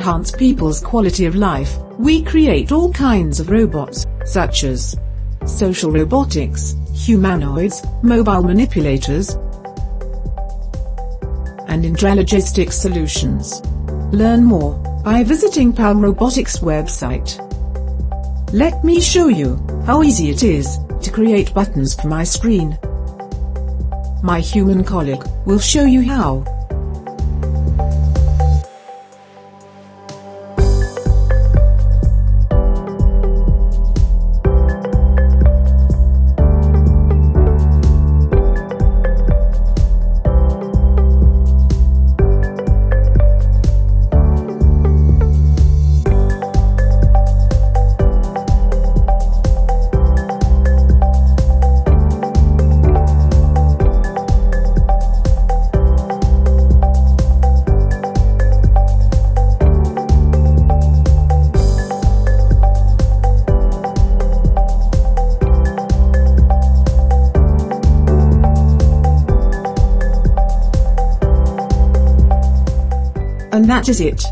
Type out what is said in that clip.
enhance people's quality of life, we create all kinds of robots, such as social robotics, humanoids, mobile manipulators, and intralogistic solutions. Learn more by visiting PAL Robotics website. Let me show you how easy it is to create buttons for my screen. My human colleague will show you how. And that is it.